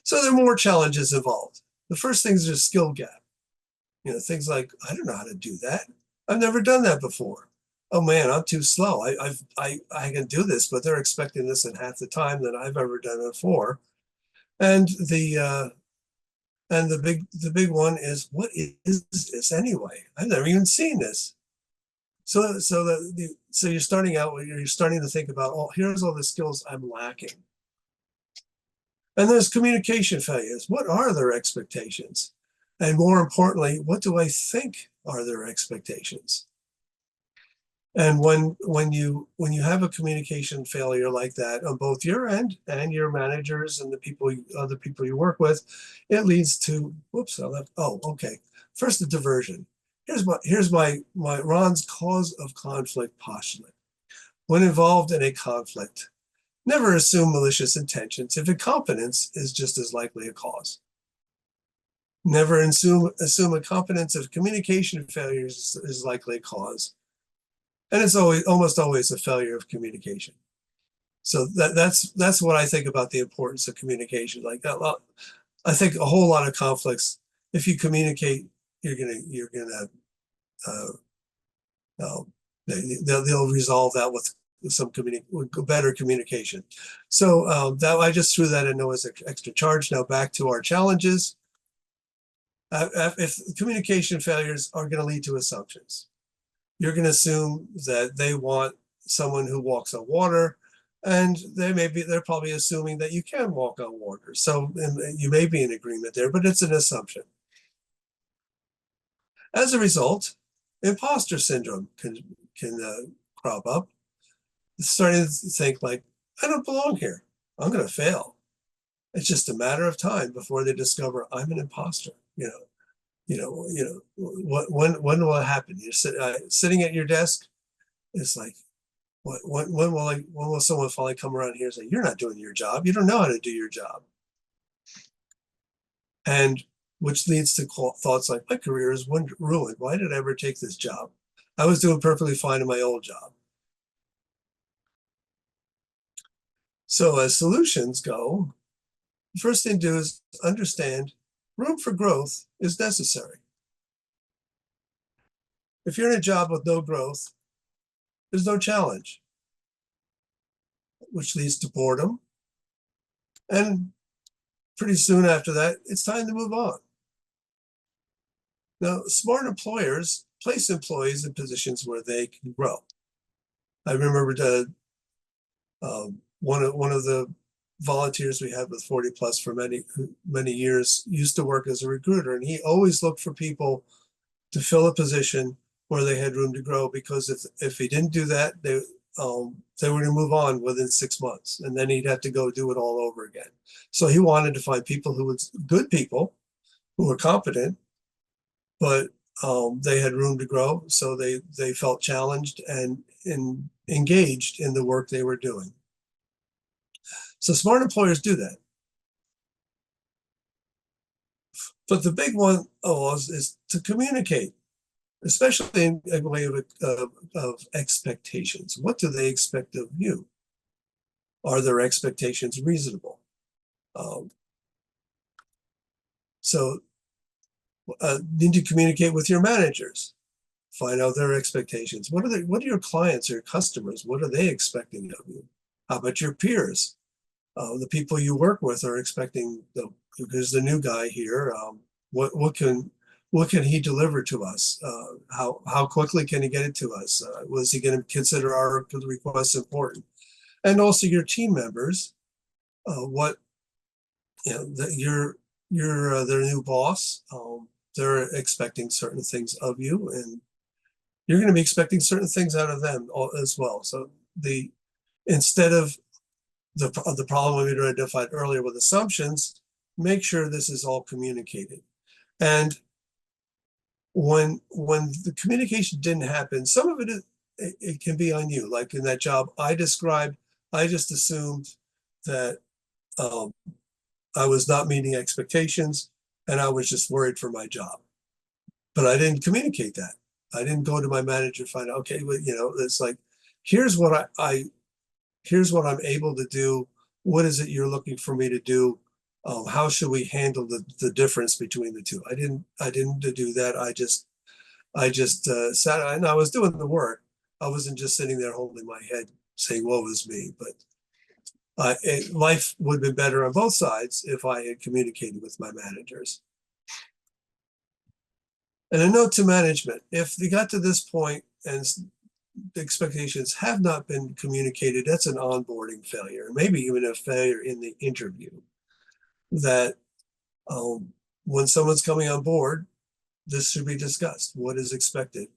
So there are more challenges involved. The first thing is a skill gap. Things like, I don't know how to do that. I've never done that before. Oh man, I'm too slow. I can do this, but they're expecting this in half the time that I've ever done it before. And the big one is, what is this anyway? I've never even seen this. So you're starting out, you're starting to think about, oh, here's all the skills I'm lacking. And there's communication failures. What are their expectations? And more importantly, what do I think are their expectations? And when you have a communication failure like that on both your end and your managers and the other people you work with, it leads to, whoops, okay. First, the diversion. Here's my Ron's cause of conflict postulate. When involved in a conflict, never assume malicious intentions if incompetence is just as likely a cause. Never assume incompetence if communication failures is likely a cause. And it's almost always a failure of communication. So that's what I think about the importance of communication. Like that, I think a whole lot of conflicts, if you communicate, they'll resolve that with some better communication. So that I just threw that in as an extra charge. Now back to our challenges. If communication failures are going to lead to assumptions, you're going to assume that they want someone who walks on water, and they're probably assuming that you can walk on water. So you may be in agreement there, but it's an assumption. As a result, imposter syndrome can crop up. Starting to think like, I don't belong here. I'm going to fail. It's just a matter of time before they discover I'm an imposter. When will it happen? You're sitting at your desk. It's like, when will someone finally come around here and say, you're not doing your job. You don't know how to do your job. And which leads to thoughts like, my career is ruined. Why did I ever take this job? I was doing perfectly fine in my old job. So as solutions go, the first thing to do is understand room for growth is necessary. If you're in a job with no growth, there's no challenge, which leads to boredom. And pretty soon after that, it's time to move on. Now, smart employers place employees in positions where they can grow. I remember one of the volunteers we had with 40 Plus for many years used to work as a recruiter, and he always looked for people to fill a position where they had room to grow, because if he didn't do that, they were going to move on within 6 months, and then he'd have to go do it all over again. So he wanted to find good people who were competent, but they had room to grow, so they felt challenged and engaged in the work they were doing. So smart employers do that. But the big one is to communicate, especially in a way of expectations. What do they expect of you? Are their expectations reasonable? Need to communicate with your managers. Find out their expectations. What are your clients or your customers? What are they expecting of you? How about your peers? The people you work with are expecting, because the new guy here, what can he deliver to us? How quickly can he get it to us? Was he going to consider our requests important? And also your team members, you're their new boss. They're expecting certain things of you, and you're going to be expecting certain things out of them as well. So instead of the problem we identified earlier with assumptions, make sure this is all communicated. And when the communication didn't happen, some of it can be on you. Like in that job I described, I just assumed that I was not meeting expectations, and I was just worried for my job. But I didn't communicate that. I didn't go to my manager and find out, okay, it's like, here's what here's what I'm able to do. What is it you're looking for me to do? How should we handle the difference between the two? I didn't do that. I just sat and I was doing the work. I wasn't just sitting there holding my head saying, woe is me, but life would have been better on both sides if I had communicated with my managers. And a note to management, if they got to this point and the expectations have not been communicated, that's an onboarding failure, maybe even a failure in the interview. That when someone's coming on board, this should be discussed. What is expected?